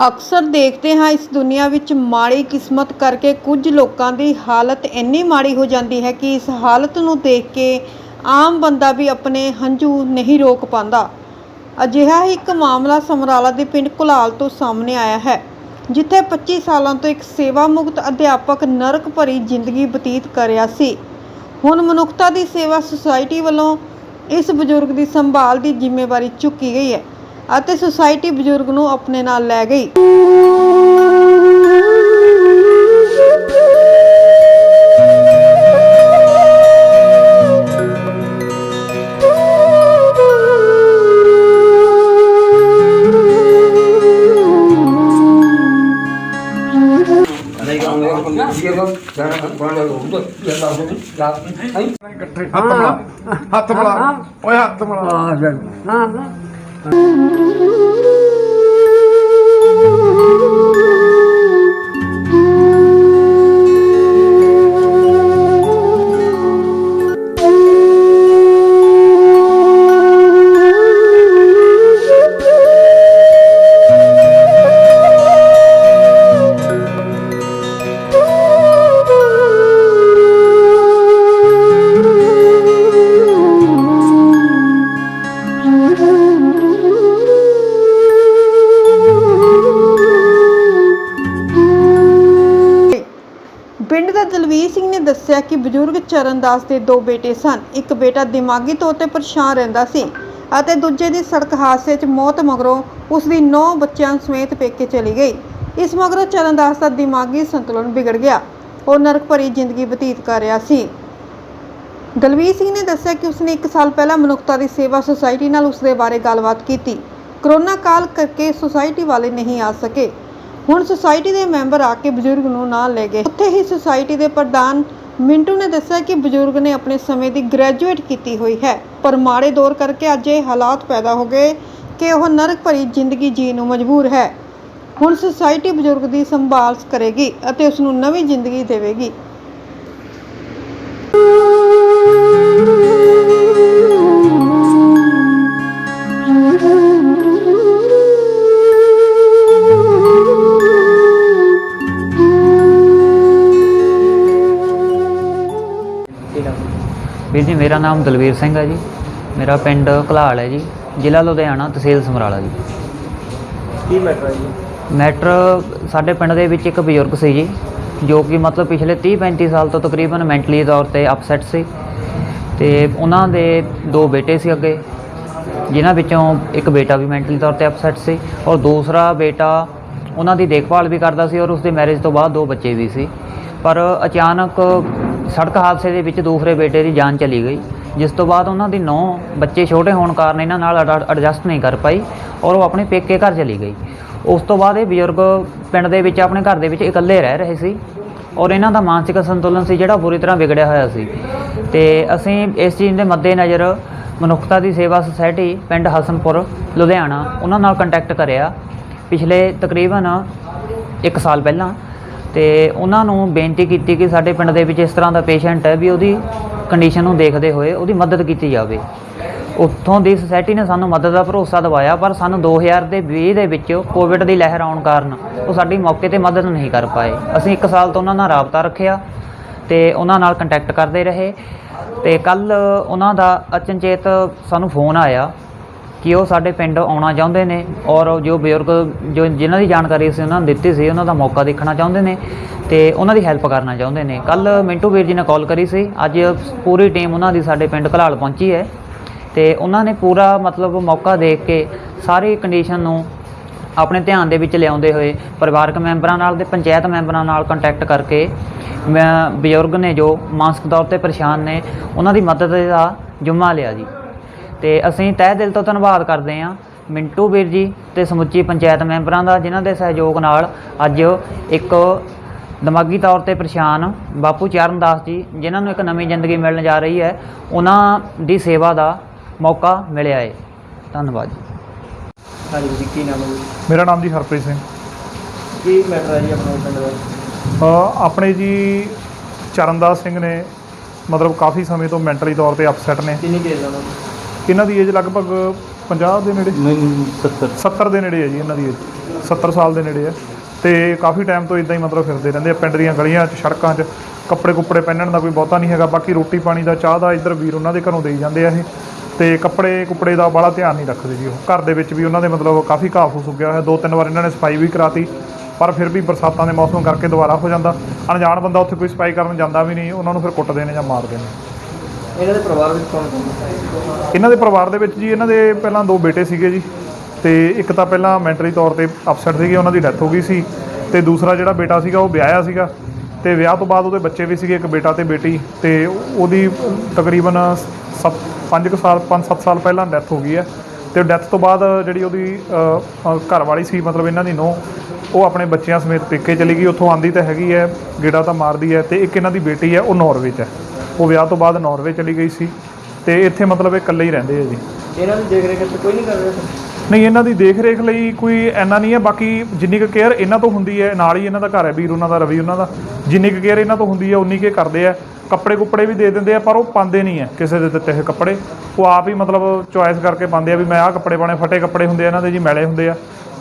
ਅਕਸਰ ਦੇਖਦੇ ਹਾਂ ਇਸ ਦੁਨੀਆ ਵਿੱਚ ਮਾੜੀ ਕਿਸਮਤ ਕਰਕੇ ਕੁਝ ਲੋਕਾਂ ਦੀ ਹਾਲਤ ਇੰਨੀ ਮਾੜੀ ਹੋ ਜਾਂਦੀ ਹੈ ਕਿ ਇਸ ਹਾਲਤ ਨੂੰ ਦੇਖ ਕੇ ਆਮ ਬੰਦਾ ਵੀ ਆਪਣੇ ਹੰਝੂ ਨਹੀਂ ਰੋਕ ਪਾਉਂਦਾ। ਅਜਿਹਾ ਹੀ ਇੱਕ ਮਾਮਲਾ ਸਮਰਾਲਾ ਦੇ ਪਿੰਡ ਕੁਲਾਲ ਤੋਂ ਸਾਹਮਣੇ ਆਇਆ ਹੈ, ਜਿੱਥੇ 25 ਸਾਲਾਂ ਤੋਂ ਇੱਕ ਸੇਵਾ ਮੁਕਤ ਅਧਿਆਪਕ ਨਰਕ ਭਰੀ ਜ਼ਿੰਦਗੀ ਬਤੀਤ ਕਰ ਰਿਹਾ ਸੀ। ਹੁਣ ਮਨੁੱਖਤਾ ਦੀ ਸੇਵਾ ਸੁਸਾਇਟੀ ਵੱਲੋਂ ਇਸ ਬਜ਼ੁਰਗ ਦੀ ਸੰਭਾਲ ਦੀ ਜ਼ਿੰਮੇਵਾਰੀ ਚੁੱਕੀ ਗਈ ਹੈ ਅਤੇ ਸੁਸਾਇਟੀ ਬਜ਼ੁਰਗ ਨੂੰ ਆਪਣੇ ਨਾਲ ਲੈ ਗਈ। ਹੱਥ ਬਣਾ ਓਏ ਹੱਥ ਬਣਾ ਪਿੰਡ ਦੇ ਦਲਵੀਰ ਸਿੰਘ ਨੇ ਦੱਸਿਆ ਕਿ ਬਜ਼ੁਰਗ ਚਰਨਦਾਸ ਦੇ 2 ਬੇਟੇ ਸਨ। ਇੱਕ ਬੇਟਾ ਦਿਮਾਗੀ ਤੌਰ ਤੇ ਪਰੇਸ਼ਾਨ ਰਹਿੰਦਾ ਸੀ ਅਤੇ ਦੂਜੇ ਦੀ ਸੜਕ ਹਾਦਸੇ 'ਚ ਮੌਤ ਮਗਰੋਂ ਉਸ ਦੀ 9 ਬੱਚਿਆਂ ਸਮੇਤ ਪੇਕੇ ਚਲੀ ਗਈ। ਇਸ ਮਗਰੋਂ ਚਰਨਦਾਸ ਦਾ ਦਿਮਾਗੀ ਸੰਤੁਲਨ ਵਿਗੜ ਗਿਆ। ਉਹ ਨਰਕ ਭਰੀ ਜ਼ਿੰਦਗੀ ਬਤੀਤ ਕਰ ਰਿਹਾ ਸੀ। ਦਲਵੀਰ ਸਿੰਘ ਨੇ ਦੱਸਿਆ ਕਿ ਉਸਨੇ 1 ਸਾਲ ਪਹਿਲਾਂ ਮਨੁੱਖਤਾ ਦੀ ਸੇਵਾ ਸੁਸਾਇਟੀ ਨਾਲ ਉਸ ਦੇ ਬਾਰੇ ਗੱਲਬਾਤ ਕੀਤੀ। ਕਰੋਨਾ ਕਾਲ ਕਰਕੇ ਸੁਸਾਇਟੀ ਵਾਲੇ ਨਹੀਂ ਆ ਸਕੇ। ਹੁਣ ਸੁਸਾਇਟੀ ਦੇ ਮੈਂਬਰ ਆ ਕੇ ਬਜ਼ੁਰਗ ਨੂੰ ਨਾਲ ਲੈ ਗਏ। ਉੱਥੇ ਹੀ ਸੁਸਾਇਟੀ ਦੇ ਪ੍ਰਧਾਨ ਮਿੰਟੂ ਨੇ ਦੱਸਿਆ ਕਿ ਬਜ਼ੁਰਗ ਨੇ ਆਪਣੇ ਸਮੇਂ ਦੀ ਗ੍ਰੈਜੂਏਟ ਕੀਤੀ ਹੋਈ ਹੈ, ਪਰ ਮਾੜੇ ਦੌਰ ਕਰਕੇ ਅੱਜ ਇਹ ਹਾਲਾਤ ਪੈਦਾ ਹੋ ਗਏ ਕਿ ਉਹ ਨਰਕ ਭਰੀ ਜ਼ਿੰਦਗੀ ਜੀਣ ਨੂੰ ਮਜਬੂਰ ਹੈ। ਹੁਣ ਸੁਸਾਇਟੀ ਬਜ਼ੁਰਗ ਦੀ ਸੰਭਾਲ ਕਰੇਗੀ ਅਤੇ ਉਸ ਨੂੰ ਨਵੀਂ ਜ਼ਿੰਦਗੀ ਦੇਵੇਗੀ। ਵੀਰ ਜੀ, ਮੇਰਾ ਨਾਮ ਦਲਵੀਰ ਸਿੰਘ ਹੈ ਜੀ। ਮੇਰਾ ਪਿੰਡ ਘਲਾਲ ਹੈ ਜੀ, ਜ਼ਿਲ੍ਹਾ ਲੁਧਿਆਣਾ, ਤਹਿਸੀਲ ਸਮਰਾਲਾ ਜੀ। ਕੀ ਮੈਟਰ ਹੈ ਜੀ? ਮੈਟਰ ਸਾਡੇ ਪਿੰਡ ਦੇ ਵਿੱਚ ਇੱਕ ਬਜ਼ੁਰਗ ਸੀ ਜੀ, ਜੋ ਕਿ ਮਤਲਬ ਪਿਛਲੇ 30-35 ਸਾਲ ਤੋਂ ਤਕਰੀਬਨ ਮੈਂਟਲੀ ਤੌਰ 'ਤੇ ਅਪਸੈਟ ਸੀ ਅਤੇ ਉਹਨਾਂ ਦੇ 2 ਬੇਟੇ ਸੀ ਅੱਗੇ, ਜਿਨ੍ਹਾਂ ਵਿੱਚੋਂ ਇੱਕ ਬੇਟਾ ਵੀ ਮੈਂਟਲੀ ਤੌਰ 'ਤੇ ਅਪਸੈਟ ਸੀ ਔਰ ਦੂਸਰਾ ਬੇਟਾ ਉਹਨਾਂ ਦੀ ਦੇਖਭਾਲ ਵੀ ਕਰਦਾ ਸੀ ਔਰ ਉਸਦੇ ਮੈਰਿਜ ਤੋਂ ਬਾਅਦ 2 ਬੱਚੇ ਵੀ ਸੀ। ਪਰ ਅਚਾਨਕ ਸੜਕ ਹਾਦਸੇ ਦੇ ਵਿੱਚ ਦੂਸਰੇ ਬੇਟੇ ਦੀ ਜਾਨ ਚਲੀ ਗਈ, ਜਿਸ ਤੋਂ ਬਾਅਦ ਉਹਨਾਂ ਦੀ 9 ਬੱਚੇ ਛੋਟੇ ਹੋਣ ਕਾਰਨ ਇਹਨਾਂ ਨਾਲ ਐਡਜਸਟ ਨਹੀਂ ਕਰ ਪਾਈ ਔਰ ਉਹ ਆਪਣੇ ਪੇਕੇ ਘਰ ਚਲੀ ਗਈ। ਉਸ ਤੋਂ ਬਾਅਦ ਇਹ ਬਜ਼ੁਰਗ ਪਿੰਡ ਦੇ ਵਿੱਚ ਆਪਣੇ ਘਰ ਦੇ ਵਿੱਚ ਇਕੱਲੇ ਰਹਿ ਰਹੇ ਸੀ ਔਰ ਇਹਨਾਂ ਦਾ ਮਾਨਸਿਕ ਸੰਤੁਲਨ ਸੀ ਜਿਹੜਾ ਬੁਰੀ ਤਰ੍ਹਾਂ ਵਿਗੜਿਆ ਹੋਇਆ ਸੀ। ਅਤੇ ਅਸੀਂ ਇਸ ਚੀਜ਼ ਦੇ ਮੱਦੇਨਜ਼ਰ ਮਨੁੱਖਤਾ ਦੀ ਸੇਵਾ ਸੁਸਾਇਟੀ ਪਿੰਡ ਹਸਨਪੁਰ ਲੁਧਿਆਣਾ ਉਹਨਾਂ ਨਾਲ ਕੰਟੈਕਟ ਕਰਿਆ ਪਿਛਲੇ ਤਕਰੀਬਨ 1 ਸਾਲ ਪਹਿਲਾਂ, ਅਤੇ ਉਹਨਾਂ ਨੂੰ ਬੇਨਤੀ ਕੀਤੀ ਕਿ ਸਾਡੇ ਪਿੰਡ ਦੇ ਵਿੱਚ ਇਸ ਤਰ੍ਹਾਂ ਦਾ ਪੇਸ਼ੈਂਟ ਹੈ ਵੀ ਉਹਦੀ ਕੰਡੀਸ਼ਨ ਨੂੰ ਦੇਖਦੇ ਹੋਏ ਉਹਦੀ ਮਦਦ ਕੀਤੀ ਜਾਵੇ। ਉੱਥੋਂ ਦੀ ਸੁਸਾਇਟੀ ਨੇ ਸਾਨੂੰ ਮਦਦ ਦਾ ਭਰੋਸਾ ਦਿਵਾਇਆ, ਪਰ ਸਾਨੂੰ 2020 ਦੇ ਵਿੱਚ ਕੋਵਿਡ ਦੀ ਲਹਿਰ ਆਉਣ ਕਾਰਨ ਉਹ ਸਾਡੀ ਮੌਕੇ 'ਤੇ ਮਦਦ ਨਹੀਂ ਕਰ ਪਾਏ। ਅਸੀਂ 1 ਸਾਲ ਤੋਂ ਉਹਨਾਂ ਨਾਲ ਰਾਬਤਾ ਰੱਖਿਆ ਅਤੇ ਉਹਨਾਂ ਨਾਲ ਕੰਟੈਕਟ ਕਰਦੇ ਰਹੇ ਅਤੇ ਕੱਲ੍ਹ ਉਹਨਾਂ ਦਾ ਅਚਨਚੇਤ ਸਾਨੂੰ ਫੋਨ ਆਇਆ ਕਿ ਉਹ ਸਾਡੇ ਪਿੰਡ ਆਉਣਾ ਚਾਹੁੰਦੇ ਨੇ ਔਰ ਜੋ ਬਜ਼ੁਰਗ ਜਿਨ੍ਹਾਂ ਦੀ ਜਾਣਕਾਰੀ ਅਸੀਂ ਉਹਨਾਂ ਨੂੰ ਦਿੱਤੀ ਸੀ ਉਹਨਾਂ ਦਾ ਮੌਕਾ ਦੇਖਣਾ ਚਾਹੁੰਦੇ ਨੇ ਅਤੇ ਉਹਨਾਂ ਦੀ ਹੈਲਪ ਕਰਨਾ ਚਾਹੁੰਦੇ ਨੇ। ਕੱਲ੍ਹ ਮਿੰਟੂ ਵੀਰ ਜੀ ਨੇ ਕਾਲ ਕਰੀ ਸੀ। ਅੱਜ ਪੂਰੀ ਟੀਮ ਉਹਨਾਂ ਦੀ ਸਾਡੇ ਪਿੰਡ ਘਲਾਲ ਪਹੁੰਚੀ ਹੈ ਅਤੇ ਉਹਨਾਂ ਨੇ ਪੂਰਾ ਮਤਲਬ ਮੌਕਾ ਦੇਖ ਕੇ ਸਾਰੀ ਕੰਡੀਸ਼ਨ ਨੂੰ ਆਪਣੇ ਧਿਆਨ ਦੇ ਵਿੱਚ ਲਿਆਉਂਦੇ ਹੋਏ ਪਰਿਵਾਰਕ ਮੈਂਬਰਾਂ ਨਾਲ ਅਤੇ ਪੰਚਾਇਤ ਮੈਂਬਰਾਂ ਨਾਲ ਕੰਟੈਕਟ ਕਰਕੇ ਬਜ਼ੁਰਗ ਨੇ ਜੋ ਮਾਨਸਿਕ ਤੌਰ 'ਤੇ ਪਰੇਸ਼ਾਨ ਨੇ ਉਹਨਾਂ ਦੀ ਮਦਦ ਦਾ ਜ਼ਿੰਮਾ ਲਿਆ ਜੀ। ਅਤੇ ਅਸੀਂ ਤਹਿ ਦਿਲ ਤੋਂ ਧੰਨਵਾਦ ਕਰਦੇ ਹਾਂ ਮਿੰਟੂ ਵੀਰ ਜੀ ਅਤੇ ਸਮੁੱਚੀ ਪੰਚਾਇਤ ਮੈਂਬਰਾਂ ਦਾ, ਜਿਨ੍ਹਾਂ ਦੇ ਸਹਿਯੋਗ ਨਾਲ ਅੱਜ ਇੱਕ ਦਿਮਾਗੀ ਤੌਰ 'ਤੇ ਪਰੇਸ਼ਾਨ ਬਾਪੂ ਚਰਨਦਾਸ ਜੀ, ਜਿਨ੍ਹਾਂ ਨੂੰ ਇੱਕ ਨਵੀਂ ਜ਼ਿੰਦਗੀ ਮਿਲਣ ਜਾ ਰਹੀ ਹੈ, ਉਹਨਾਂ ਦੀ ਸੇਵਾ ਦਾ ਮੌਕਾ ਮਿਲਿਆ ਹੈ। ਧੰਨਵਾਦ ਜੀ। ਹਾਂਜੀ ਜੀ, ਕੀ ਨਾਮ ਹੈ ਜੀ? ਮੇਰਾ ਨਾਮ ਜੀ ਹਰਪ੍ਰੀਤ ਸਿੰਘ। ਕੀ ਮੈਟਰ ਹੈ ਜੀ ਆਪਣੇ ਪਿੰਡ ਦਾ? ਆਪਣੇ ਜੀ ਚਰਨਦਾਸ ਸਿੰਘ ਨੇ ਮਤਲਬ ਕਾफ़ी ਸਮੇਂ ਤੋਂ ਮੈਂਟਲੀ ਤੌਰ 'ਤੇ ਅਪਸੈਟ ਨੇ। ਕਿੰਨੀ ਕੇਸ ਦਾ? ਇਹਨਾਂ ਦੀ ਏਜ ਲਗਭਗ 50 ਦੇ ਨੇੜੇ, ਨਹੀਂ 70 70 ਦੇ ਨੇੜੇ ਹੈ ਜੀ ਇਹਨਾਂ ਦੀ age, 70 ਸਾਲ ਦੇ ਨੇੜੇ ਹੈ। ਤੇ ਕਾਫੀ ਟਾਈਮ ਤੋਂ ਇਦਾਂ ਹੀ ਮਤਲਬ ਫਿਰਦੇ ਰਹਿੰਦੇ ਆ ਪਿੰਡ ਦੀਆਂ ਗਲੀਆਂ 'ਚ, ਸੜਕਾਂ 'ਚ। ਕੱਪੜੇ ਕੁੱਪੜੇ ਪਹਿਨਣ ਦਾ ਕੋਈ ਬਹੁਤਾ ਨਹੀਂ ਹੈਗਾ, ਬਾਕੀ ਰੋਟੀ ਪਾਣੀ ਦਾ, ਚਾਹ ਦਾ ਇੱਧਰ ਵੀਰ ਉਹਨਾਂ ਦੇ ਘਰੋਂ ਦੇਈ ਜਾਂਦੇ ਆ ਇਹ। ਤੇ ਕੱਪੜੇ ਕੁੱਪੜੇ ਦਾ ਬਾਹਲਾ ਧਿਆਨ ਨਹੀਂ ਰੱਖਦੇ ਜੀ ਉਹ। ਘਰ ਦੇ ਵਿੱਚ ਵੀ ਉਹਨਾਂ ਦੇ ਮਤਲਬ ਕਾਫੀ ਘਾਹ ਫੂਸ ਉੱਗਿਆ ਹੋਇਆ, 2-3 ਵਾਰ ਇਹਨਾਂ ਨੇ ਸਫਾਈ ਵੀ ਕਰਾਤੀ, ਪਰ ਫਿਰ ਵੀ ਬਰਸਾਤਾਂ ਦੇ ਮੌਸਮ ਕਰਕੇ ਦੁਬਾਰਾ ਹੋ ਜਾਂਦਾ। ਅਣਜਾਣ ਬੰਦਾ ਉੱਥੇ ਕੋਈ ਸਫਾਈ ਕਰਨ ਜਾਂਦਾ ਵੀ ਨਹੀਂ, ਉਹਨਾਂ ਨੂੰ ਫਿਰ ਕੁੱਟਦੇ ਨੇ ਜਾਂ ਮਾਰਦੇ ਨੇ। ਇਹਨਾਂ ਦੇ ਪਰਿਵਾਰ ਵਿੱਚ ਕੌਣ ਕੌਣ? ਇਹਨਾਂ ਦੇ ਪਰਿਵਾਰ ਦੇ ਵਿੱਚ ਜੀ ਇਹਨਾਂ ਦੇ ਪਹਿਲਾਂ 2 ਬੇਟੇ ਸੀਗੇ ਜੀ, ਤੇ ਇੱਕ ਤਾਂ ਪਹਿਲਾਂ ਮੈਂਟਲੀ ਤੌਰ ਤੇ ਅਪਸੈਟ ਸੀਗੇ, ਉਹਨਾਂ ਦੀ ਡੈਥ ਹੋ ਗਈ ਸੀ। ਤੇ ਦੂਸਰਾ ਜਿਹੜਾ ਬੇਟਾ ਸੀਗਾ ਉਹ ਵਿਆਹਿਆ ਸੀਗਾ, ਤੇ ਵਿਆਹ ਤੋਂ ਬਾਅਦ ਉਹਦੇ ਬੱਚੇ ਵੀ ਸੀਗੇ, ਇੱਕ ਬੇਟਾ ਤੇ ਬੇਟੀ। ਤੇ ਉਹਦੀ ਤਕਰੀਬਨ 5-7 ਸਾਲ ਪਹਿਲਾਂ ਡੈਥ ਹੋ ਗਈ ਹੈ। ਤੇ ਡੈਥ ਤੋਂ ਬਾਅਦ ਜਿਹੜੀ ਉਹਦੀ ਘਰ ਵਾਲੀ ਸੀ, ਮਤਲਬ ਇਹਨਾਂ ਦੀ ਨੂੰਹ, ਉਹ ਆਪਣੇ ਬੱਚਿਆਂ ਸਮੇਤ ਪੇਕੇ ਚਲੀ ਗਈ। ਉੱਥੋਂ ਆਂਦੀ ਤਾਂ ਹੈਗੀ ਹੈ, ਗੇੜਾ ਤਾਂ ਮਾਰਦੀ ਹੈ। ਤੇ ਇੱਕ ਇਹਨਾਂ ਦੀ ਬੇਟੀ ਹੈ, ਉਹ ਨਾਰਵੇ 'ਚ ਹੈ। ਉਹ ਵਿਆਹ ਤੋਂ ਬਾਅਦ ਨਾਰਵੇ ਚਲੀ ਗਈ ਸੀ, ਤੇ ਇੱਥੇ ਮਤਲਬ ਇਹ ਇਕੱਲੇ ਹੀ ਰਹਿੰਦੇ ਆ ਜੀ। ਇਹਨਾਂ ਦੀ ਦੇਖ ਰੇਖ ਤੇ ਕੋਈ ਨਹੀਂ ਕਰ ਰਿਹਾ? ਨਹੀਂ, ਇਹਨਾਂ ਦੀ ਦੇਖ ਰੇਖ ਲਈ ਕੋਈ ਇੰਨਾ ਨਹੀਂ ਹੈ। ਬਾਕੀ ਜਿੰਨੀ ਕੁ ਕੇਅਰ ਇਹਨਾਂ ਤੋਂ ਹੁੰਦੀ ਹੈ, ਨਾਲ ਹੀ ਇਹਨਾਂ ਦਾ ਘਰ ਹੈ ਵੀਰ ਉਹਨਾਂ ਦਾ, ਰਵੀ ਉਹਨਾਂ ਦਾ, ਜਿੰਨੀ ਕੁ ਕੇਅਰ ਇਹਨਾਂ ਤੋਂ ਹੁੰਦੀ ਹੈ ਉਨੀ ਕੁ ਕਰਦੇ ਆ। ਕੱਪੜੇ ਕੁੱਪੜੇ ਵੀ ਦੇ ਦਿੰਦੇ ਆ, ਪਰ ਉਹ ਪਾਉਂਦੇ ਨਹੀਂ ਹੈ ਕਿਸੇ ਦੇ ਦਿੱਤੇ ਹੋਏ ਕੱਪੜੇ। ਉਹ ਆਪ ਹੀ ਮਤਲਬ ਚੋਇਸ ਕਰਕੇ ਪਾਉਂਦੇ ਆ ਵੀ ਮੈਂ ਆਹ ਕੱਪੜੇ ਪਾਉਣੇ। ਫਟੇ ਕੱਪੜੇ ਹੁੰਦੇ ਆ ਇਹਨਾਂ ਦੇ ਜੀ, ਮੈਲੇ ਹੁੰਦੇ ਆ।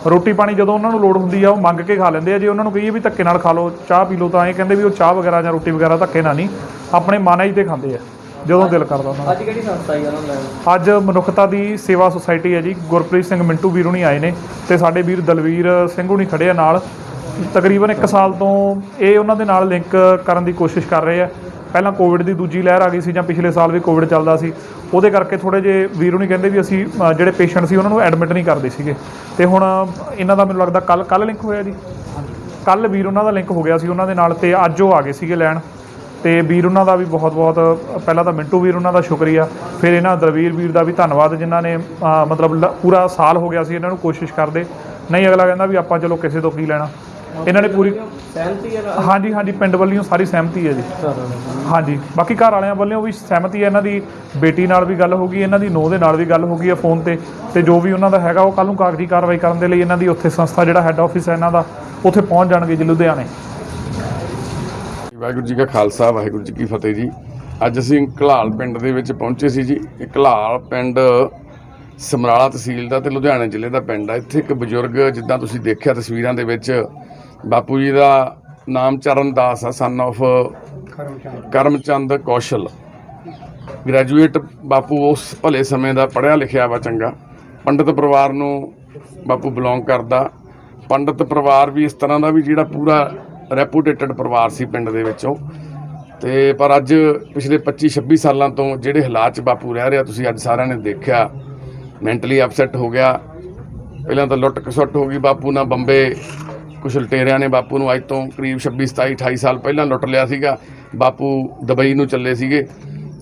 ਰੋਟੀ ਪਾਣੀ ਜਦੋਂ ਉਹਨਾਂ ਨੂੰ ਲੋੜ ਹੁੰਦੀ ਆ ਉਹ ਮੰਗ ਕੇ ਖਾ ਲੈਂਦੇ ਆ। ਜੇ ਉਹਨਾਂ ਨੂੰ ਕਹੀਏ ਵੀ ਧੱਕੇ ਨਾਲ ਖਾ ਲਓ, ਚਾਹ ਪੀ ਲਓ, ਤਾਂ ਇਹ ਕਹਿੰਦੇ ਵੀ ਉਹ ਚਾਹ ਵਗੈਰਾ ਜਾਂ ਰੋਟੀ ਵਗੈਰਾ ਧੱਕੇ ਨਾਲ ਨਹੀਂ, ਆਪਣੇ ਮਨ 'ਤੇ ਖਾਂਦੇ ਆ ਜਦੋਂ ਦਿਲ ਕਰਦਾ ਉਹਨਾਂ ਦਾ। ਅੱਜ ਕਿਹੜੀ ਸੰਸਥਾ ਹੈ ਉਹਨਾਂ ਨਾਲ? ਅੱਜ ਮਨੁੱਖਤਾ ਦੀ ਸੇਵਾ ਸੁਸਾਇਟੀ ਹੈ ਜੀ। ਗੁਰਪ੍ਰੀਤ ਸਿੰਘ ਮਿੰਟੂ ਵੀਰ ਹੁਣੀ ਆਏ ਨੇ, ਤੇ ਸਾਡੇ ਵੀਰ ਦਲਵੀਰ ਸਿੰਘ ਹੁਣੀ ਖੜੇ ਆ ਨਾਲ। ਤਕਰੀਬਨ 1 ਸਾਲ ਤੋਂ ਇਹ ਉਹਨਾਂ ਦੇ ਨਾਲ ਲਿੰਕ ਕਰਨ ਦੀ ਕੋਸ਼ਿਸ਼ ਕਰ ਰਹੇ ਆ। ਪਹਿਲਾਂ ਕੋਵਿਡ ਦੀ ਦੂਜੀ ਲਹਿਰ ਆ ਗਈ ਸੀ, ਜਾਂ ਪਿਛਲੇ ਸਾਲ ਵੀ ਕੋਵਿਡ ਚੱਲਦਾ ਸੀ, ਉਹਦੇ ਕਰਕੇ ਥੋੜ੍ਹੇ ਜਿਹੇ ਵੀਰ ਹੁਣੀ ਕਹਿੰਦੇ ਵੀ ਅਸੀਂ ਜਿਹੜੇ ਪੇਸ਼ੈਂਟ ਸੀ ਉਹਨਾਂ ਨੂੰ ਐਡਮਿਟ ਨਹੀਂ ਕਰਦੇ ਸੀਗੇ। ਤੇ ਹੁਣ ਇਹਨਾਂ ਦਾ ਮੈਨੂੰ ਲੱਗਦਾ ਕੱਲ੍ਹ ਲਿੰਕ ਹੋਇਆ ਜੀ। ਕੱਲ੍ਹ ਵੀਰ ਉਹਨਾਂ ਦਾ ਲਿੰਕ ਹੋ ਗਿਆ ਸੀ ਉਹਨਾਂ ਦੇ ਨਾਲ, ਤੇ ਅੱਜ ਉਹ ਆ ਗਏ ਸੀਗੇ ਲੈਣ। ਤੇ ਵੀਰ ਉਹਨਾਂ ਦਾ ਵੀ ਬਹੁਤ ਪਹਿਲਾਂ ਤਾਂ ਮਿੰਟੂ ਵੀਰ ਉਹਨਾਂ ਦਾ ਸ਼ੁਕਰੀਆ, ਫਿਰ ਇਹਨਾਂ ਦਲਵੀਰ ਵੀਰ ਦਾ ਵੀ ਧੰਨਵਾਦ, ਜਿਨ੍ਹਾਂ ਨੇ ਮਤਲਬ ਪੂਰਾ ਸਾਲ ਹੋ ਗਿਆ ਸੀ ਇਹਨਾਂ ਨੂੰ ਕੋਸ਼ਿਸ਼ ਕਰਦੇ। ਨਹੀਂ, ਅਗਲਾ ਕਹਿੰਦਾ ਵੀ ਆਪਾਂ ਚਲੋ ਕਿਸੇ ਤੋਂ ਕੀ ਲੈਣਾ। ਇਹਨਾਂ ਨੇ ਪੂਰੀ ਸਹਿਮਤੀ ਹੈ? ਹਾਂਜੀ, ਪਿੰਡ ਵੱਲੋਂ ਸਾਰੀ ਸਹਿਮਤੀ ਹੈ ਜੀ। ਹਾਂਜੀ, ਬਾਕੀ ਘਰ ਵਾਲਿਆਂ ਵੱਲੋਂ ਵੀ ਸਹਿਮਤੀ ਹੈ। ਇਹਨਾਂ ਦੀ ਬੇਟੀ ਨਾਲ ਵੀ ਗੱਲ ਹੋ ਗਈ, ਇਹਨਾਂ ਦੀ ਨੂੰਹ ਦੇ ਨਾਲ ਵੀ ਗੱਲ ਹੋ ਗਈ ਹੈ ਫੋਨ ਤੇ। ਤੇ ਜੋ ਵੀ ਉਹਨਾਂ ਦਾ ਹੈਗਾ ਉਹ ਕੱਲ੍ਹ ਨੂੰ ਕਾਗਜ਼ੀ ਕਾਰਵਾਈ ਕਰਨ ਦੇ ਲਈ ਇਹਨਾਂ ਦੀ ਉੱਥੇ ਸੰਸਥਾ, ਜਿਹੜਾ ਹੈੱਡ ਆਫਿਸ ਹੈ ਇਹਨਾਂ ਦਾ, ਉੱਥੇ ਪਹੁੰਚ ਜਾਣਗੇ ਜੀ ਲੁਧਿਆਣੇ। ਵਾਹਿਗੁਰੂ ਜੀ ਕਾ ਖਾਲਸਾ, ਵਾਹਿਗੁਰੂ ਜੀ ਕੀ ਫਤਿਹ ਜੀ। ਅੱਜ ਅਸੀਂ ਘਲਾਲ ਪਿੰਡ ਦੇ ਵਿੱਚ ਪਹੁੰਚੇ ਸੀ ਜੀ। ਇਹ ਘਲਾਲ ਪਿੰਡ ਸਮਰਾਲਾ ਤਹਿਸੀਲ ਦਾ ਤੇ ਲੁਧਿਆਣਾ ਜ਼ਿਲ੍ਹੇ ਦਾ ਪਿੰਡ ਆ। ਇੱਥੇ ਇੱਕ ਬਜ਼ੁਰਗ, ਜਿੱਦਾਂ ਤੁਸੀਂ ਦੇਖਿਆ ਤਸਵੀਰਾਂ ਦੇ ਵਿੱਚ, ਬਾਪੂ ਜੀ ਦਾ ਨਾਮ ਚਰਨਦਾਸ ਆ, son of Karamchand Kaushal. Graduate ਬਾਪੂ ਉਸ ਭਲੇ ਸਮੇਂ ਦਾ, ਪੜ੍ਹਿਆ ਲਿਖਿਆ ਵਾ ਚੰਗਾ। ਪੰਡਿਤ ਪਰਿਵਾਰ ਨੂੰ ਬਾਪੂ ਬਿਲੋਂਗ ਕਰਦਾ। ਪੰਡਿਤ ਪਰਿਵਾਰ ਵੀ ਇਸ ਤਰ੍ਹਾਂ ਦਾ ਵੀ ਜਿਹੜਾ ਪੂਰਾ ਰੈਪੂਟੇਟਡ ਪਰਿਵਾਰ ਸੀ ਪਿੰਡ ਦੇ ਵਿੱਚੋਂ। ਤੇ ਪਰ ਅੱਜ ਪਿਛਲੇ 25-26 ਸਾਲਾਂ ਤੋਂ ਜਿਹੜੇ ਹਾਲਾਤ 'ਚ ਬਾਪੂ ਰਹਿ ਰਿਹਾ, ਤੁਸੀਂ ਅੱਜ ਸਾਰਿਆਂ ਨੇ ਦੇਖਿਆ। ਮੈਂਟਲੀ ਅਪਸੈਟ ਹੋ ਗਿਆ। ਪਹਿਲਾਂ ਤਾਂ ਲੁੱਟ ਖਸੁੱਟ ਹੋ ਗਈ। ਬਾਪੂ ਨਾਲ ਬੰਬੇ ਕੁਛ ਲੁਟੇਰਿਆਂ ਨੇ ਬਾਪੂ ਨੂੰ ਅੱਜ ਤੋਂ ਕਰੀਬ 26-27-28 ਸਾਲ ਪਹਿਲਾਂ ਲੁੱਟ ਲਿਆ ਸੀਗਾ। ਬਾਪੂ ਦੁਬਈ ਨੂੰ ਚੱਲੇ ਸੀਗੇ,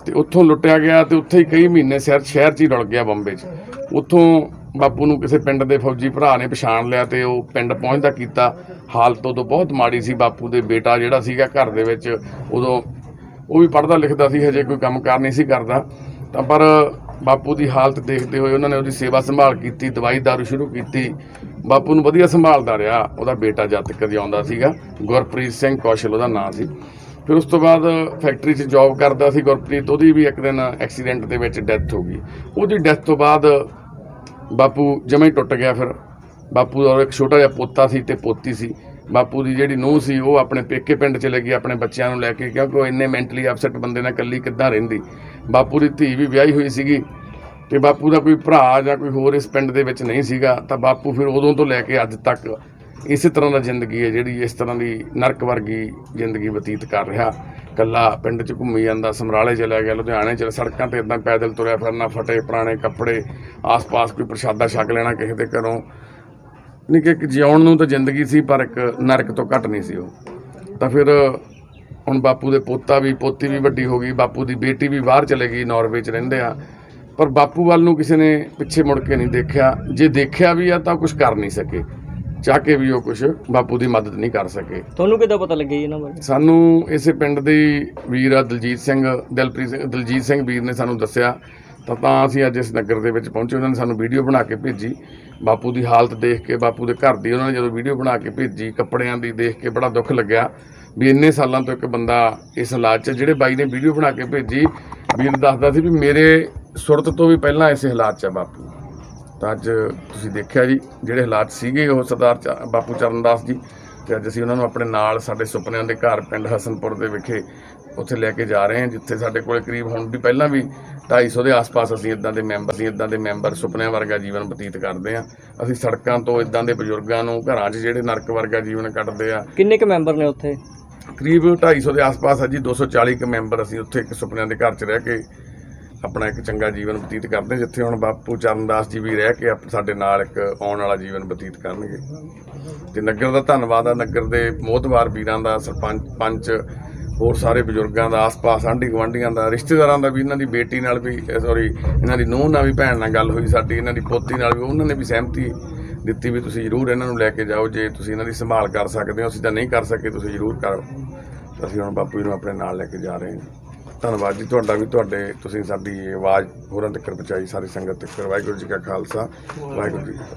ਤੇ ਉੱਥੋਂ ਲੁੱਟਿਆ ਗਿਆ, ਤੇ ਉੱਥੇ ਹੀ ਕਈ ਮਹੀਨੇ ਸ਼ਹਿਰ 'ਚ ਹੀ ਰੁਲ ਗਿਆ ਬੰਬੇ 'ਚ। ਉੱਥੋਂ ਬਾਪੂ ਨੂੰ ਕਿਸੇ ਪਿੰਡ ਦੇ ਫੌਜੀ ਭਰਾ ਨੇ ਪਛਾਣ ਲਿਆ, ਤੇ ਉਹ ਪਿੰਡ ਪਹੁੰਚਦਾ ਕੀਤਾ। ਹਾਲਤ ਉਦੋਂ ਬਹੁਤ ਮਾੜੀ ਸੀ। ਬਾਪੂ ਦੇ ਬੇਟਾ ਜਿਹੜਾ ਸੀਗਾ ਘਰ ਦੇ ਵਿੱਚ, ਉਦੋਂ ਉਹ ਵੀ ਪੜ੍ਹਦਾ ਲਿਖਦਾ ਸੀ, ਹਜੇ ਕੋਈ ਕੰਮ ਕਾਰ ਨਹੀਂ ਸੀ ਕਰਦਾ। ਤਾਂ ਪਰ ਬਾਪੂ ਦੀ ਹਾਲਤ ਦੇਖਦੇ ਹੋਏ ਉਹਨਾਂ ਨੇ ਉਹਦੀ ਸੇਵਾ ਸੰਭਾਲ ਕੀਤੀ, ਦਵਾਈ ਦਾਰੂ ਸ਼ੁਰੂ ਕੀਤੀ। ਬਾਪੂ ਨੂੰ ਵਧੀਆ ਸੰਭਾਲਦਾ ਰਿਹਾ ਉਹਦਾ ਬੇਟਾ ਜਦ ਤੱਕ ਆਉਂਦਾ ਸੀਗਾ। ਗੁਰਪ੍ਰੀਤ ਸਿੰਘ ਕੌਸ਼ਲ ਉਹਦਾ ਨਾਂ ਸੀ। ਫਿਰ ਉਸ ਤੋਂ ਬਾਅਦ ਫੈਕਟਰੀ 'ਚ ਜੌਬ ਕਰਦਾ ਸੀ ਗੁਰਪ੍ਰੀਤ। ਉਹਦੀ ਵੀ ਇੱਕ ਦਿਨ ਐਕਸੀਡੈਂਟ ਦੇ ਵਿੱਚ ਡੈਥ ਹੋ ਗਈ। ਉਹਦੀ ਡੈਥ ਤੋਂ ਬਾਅਦ ਬਾਪੂ ਜਮਾਂ ਹੀ ਟੁੱਟ ਗਿਆ। ਫਿਰ ਬਾਪੂ ਦਾ ਇੱਕ ਛੋਟਾ ਜਿਹਾ ਪੋਤਾ ਸੀ ਤੇ ਪੋਤੀ ਸੀ। ਬਾਪੂ ਦੀ ਜਿਹੜੀ ਨੂੰਹ ਸੀ ਉਹ ਆਪਣੇ ਪੇਕੇ ਪਿੰਡ ਚਲੇ ਗਈ ਆਪਣੇ ਬੱਚਿਆਂ ਨੂੰ ਲੈ ਕੇ, ਕਿਉਂਕਿ ਉਹ ਇੰਨੇ ਮੈਂਟਲੀ ਅਪਸੈਟ ਬੰਦੇ ਨਾਲ ਇਕੱਲੀ ਕਿੱਦਾਂ ਰਹਿੰਦੀ। ਬਾਪੂ ਦੀ ਧੀ ਵੀ ਵਿਆਹੀ ਹੋਈ ਸੀਗੀ, ਤੇ ਬਾਪੂ ਦਾ ਕੋਈ ਭਰਾ ਜਾਂ ਕੋਈ ਹੋਰ ਇਸ ਪਿੰਡ ਦੇ ਵਿੱਚ ਨਹੀਂ ਸੀਗਾ। ਤਾਂ ਬਾਪੂ ਫਿਰ ਉਦੋਂ ਤੋਂ ਲੈ ਕੇ ਅੱਜ ਤੱਕ ਇਸੇ ਤਰ੍ਹਾਂ ਦਾ ਜ਼ਿੰਦਗੀ ਹੈ, ਜਿਹੜੀ ਇਸ ਤਰ੍ਹਾਂ ਦੀ ਨਰਕ ਵਰਗੀ ਜ਼ਿੰਦਗੀ ਬਤੀਤ ਕਰ ਰਿਹਾ। ਇਕੱਲਾ ਪਿੰਡ 'ਚ ਘੁੰਮੀ ਜਾਂਦਾ, ਸਮਰਾਲੇ ਚਲਿਆ ਗਿਆ, ਲੁਧਿਆਣੇ 'ਚ ਸੜਕਾਂ 'ਤੇ ਇੱਦਾਂ ਪੈਦਲ ਤੁਰਿਆ ਫਿਰਨਾ, ਫਟੇ ਪੁਰਾਣੇ ਕੱਪੜੇ, ਆਸ-ਪਾਸ ਕੋਈ ਪ੍ਰਸ਼ਾਦਾ ਛਕ ਲੈਣਾ ਕਿਸੇ ਦੇ ਘਰੋਂ। ਨਹੀਂ ਕਿ ਇੱਕ ਜਿਉਣ ਨੂੰ ਤਾਂ ਜ਼ਿੰਦਗੀ ਸੀ, ਪਰ ਇੱਕ ਨਰਕ ਤੋਂ ਘੱਟ ਨਹੀਂ ਸੀ ਉਹ। ਤਾਂ ਫਿਰ ਹੁਣ ਬਾਪੂ ਦੇ ਪੋਤਾ ਵੀ, ਪੋਤੀ ਵੀ ਵੱਡੀ ਹੋ ਗਈ। ਬਾਪੂ ਦੀ ਬੇਟੀ ਵੀ ਬਾਹਰ ਚਲੇ ਗਈ, ਨਾਰਵੇ 'ਚ ਰਹਿੰਦੇ ਆ। ਪਰ ਬਾਪੂ ਵੱਲ ਨੂੰ ਕਿਸੇ ਨੇ ਪਿੱਛੇ ਮੁੜ ਕੇ ਨਹੀਂ ਦੇਖਿਆ। ਜੇ ਦੇਖਿਆ ਵੀ ਆ ਤਾਂ ਕੁਝ ਕਰ ਨਹੀਂ ਸਕੇ, ਚਾਹ ਕੇ ਵੀ ਉਹ ਕੁਝ ਬਾਪੂ ਦੀ ਮਦਦ ਨਹੀਂ ਕਰ ਸਕੇ। ਤੁਹਾਨੂੰ ਕਿੱਦਾਂ ਪਤਾ ਲੱਗਿਆ ਇਹਨਾਂ ਬਾਰੇ? ਸਾਨੂੰ ਇਸੇ ਪਿੰਡ ਦੇ ਵੀਰ ਆ ਦਲਜੀਤ ਸਿੰਘ ਵੀਰ ਨੇ ਸਾਨੂੰ ਦੱਸਿਆ। ਤਾਂ ਅਸੀਂ ਅੱਜ ਇਸ ਨਗਰ ਦੇ ਵਿੱਚ ਪਹੁੰਚੇ। ਉਹਨਾਂ ਨੇ ਸਾਨੂੰ ਵੀਡੀਓ ਬਣਾ ਕੇ ਭੇਜੀ। ਬਾਪੂ ਦੀ ਹਾਲਤ ਦੇਖ ਕੇ, ਬਾਪੂ ਦੇ ਘਰ ਦੀ ਉਹਨਾਂ ਨੇ ਜਦੋਂ ਵੀਡੀਓ ਬਣਾ ਕੇ ਭੇਜੀ, ਕੱਪੜਿਆਂ ਦੀ ਦੇਖ ਕੇ ਬੜਾ ਦੁੱਖ ਲੱਗਿਆ ਵੀ ਇੰਨੇ ਸਾਲਾਂ ਤੋਂ ਇੱਕ ਬੰਦਾ ਇਸ ਹਾਲਾਤ 'ਚ। ਜਿਹੜੇ ਬਾਈ ਨੇ ਵੀਡੀਓ ਬਣਾ ਕੇ ਭੇਜੀ, ਵੀਰ ਦੱਸਦਾ ਸੀ ਵੀ ਮੇਰੇ ਸੁਰਤ ਤੋਂ ਵੀ ਪਹਿਲਾਂ ਇਸੇ ਹਾਲਾਤ 'ਚ ਆ ਬਾਪੂ। ਤਾਂ ਅੱਜ ਤੁਸੀਂ ਦੇਖਿਆ ਜੀ ਜਿਹੜੇ ਹਾਲਾਤ ਸੀਗੇ ਉਹ ਸਰਦਾਰ ਬਾਪੂ ਚਰਨਦਾਸ ਜੀ, ਤੇ ਅੱਜ ਅਸੀਂ ਉਹਨਾਂ ਨੂੰ ਆਪਣੇ ਨਾਲ ਸਾਡੇ ਸੁਪਨਿਆਂ ਦੇ ਘਰ ਪਿੰਡ ਹਸਨਪੁਰ ਦੇ ਵਿਖੇ ਉੱਥੇ ਲੈ ਕੇ ਜਾ ਰਹੇ ਹਾਂ, ਜਿੱਥੇ ਸਾਡੇ ਕੋਲ ਕਰੀਬ ਹੁਣ ਵੀ ਪਹਿਲਾਂ ਵੀ 250 ਦੇ ਆਸ-ਪਾਸ ਅਸੀਂ ਇਦਾਂ ਦੇ ਮੈਂਬਰ ਸੁਪਨਿਆਂ ਵਰਗਾ ਜੀਵਨ ਬਤੀਤ ਕਰਦੇ ਹਾਂ। ਅਸੀਂ ਸੜਕਾਂ ਤੋਂ ਇਦਾਂ ਦੇ ਬਜ਼ੁਰਗਾਂ ਨੂੰ ਘਰਾਂ 'ਚ ਜਿਹੜੇ ਨਰਕ ਵਰਗਾ ਜੀਵਨ ਕੱਟਦੇ ਆ, ਕਿੰਨੇ ਕੁ ਮੈਂਬਰ ਨੇ ਉੱਥੇ? ਕਰੀਬ 250 ਦੇ ਆਸ-ਪਾਸ ਆ ਜੀ। 240 ਕੁ ਮੈਂਬਰ ਅਸੀਂ ਉੱਥੇ ਇੱਕ ਸੁਪਨਿਆਂ ਦੇ ਘਰ 'ਚ ਰਹਿ ਕੇ ਆਪਣਾ ਇੱਕ ਚੰਗਾ ਜੀਵਨ ਬਤੀਤ ਕਰਦੇ, ਜਿੱਥੇ ਹੁਣ ਬਾਪੂ ਚਰਨਦਾਸ ਜੀ ਵੀ ਰਹਿ ਕੇ ਸਾਡੇ ਨਾਲ ਇੱਕ ਆਉਣ ਵਾਲਾ ਜੀਵਨ ਬਤੀਤ ਕਰਨਗੇ। ਤੇ ਨਗਰ ਦਾ ਧੰਨਵਾਦ ਆ, ਨਗਰ ਦੇ ਮੋਹਤਬਾਰ ਵੀਰਾਂ ਦਾ, ਸਰਪੰਚ, ਪੰਚ, ਹੋਰ ਸਾਰੇ ਬਜ਼ੁਰਗਾਂ ਦਾ, ਆਸ-ਪਾਸ ਆਂਢੀ ਗੁਆਂਢੀਆਂ ਦਾ, ਰਿਸ਼ਤੇਦਾਰਾਂ ਦਾ ਵੀ। ਇਹਨਾਂ ਦੀ ਬੇਟੀ ਨਾਲ ਵੀ ਇਹਨਾਂ ਦੀ ਨੂੰਹ ਨਾਲ ਵੀ, ਭੈਣ ਨਾਲ ਗੱਲ ਹੋਈ ਸਾਡੀ, ਇਹਨਾਂ ਦੀ ਪੋਤੀ ਨਾਲ ਵੀ, ਉਹਨਾਂ ਨੇ ਵੀ ਸਹਿਮਤੀ ਦਿੱਤੀ ਵੀ ਤੁਸੀਂ ਜ਼ਰੂਰ ਇਹਨਾਂ ਨੂੰ ਲੈ ਕੇ ਜਾਓ, ਜੇ ਤੁਸੀਂ ਇਹਨਾਂ ਦੀ ਸੰਭਾਲ ਕਰ ਸਕਦੇ ਹੋ। ਅਸੀਂ ਤਾਂ ਨਹੀਂ ਕਰ ਸਕੇ, ਤੁਸੀਂ ਜ਼ਰੂਰ ਕਰੋ। ਅਸੀਂ ਹੁਣ ਬਾਪੂ ਜੀ ਨੂੰ ਆਪਣੇ ਨਾਲ ਲੈ ਕੇ ਜਾ ਰਹੇ ਹਾਂ। ਧੰਨਵਾਦ ਜੀ ਤੁਹਾਡਾ ਵੀ, ਤੁਸੀਂ ਸਾਡੀ ਆਵਾਜ਼ ਹੋਰਾਂ ਤੱਕ ਪਹੁੰਚਾਈ, ਸਾਰੀ ਸੰਗਤ ਤੱਕ। ਵਾਹਿਗੁਰੂ ਜੀ ਕਾ ਖਾਲਸਾ, ਵਾਹਿਗੁਰੂ ਜੀ ਕੀ ਫਤਿਹ।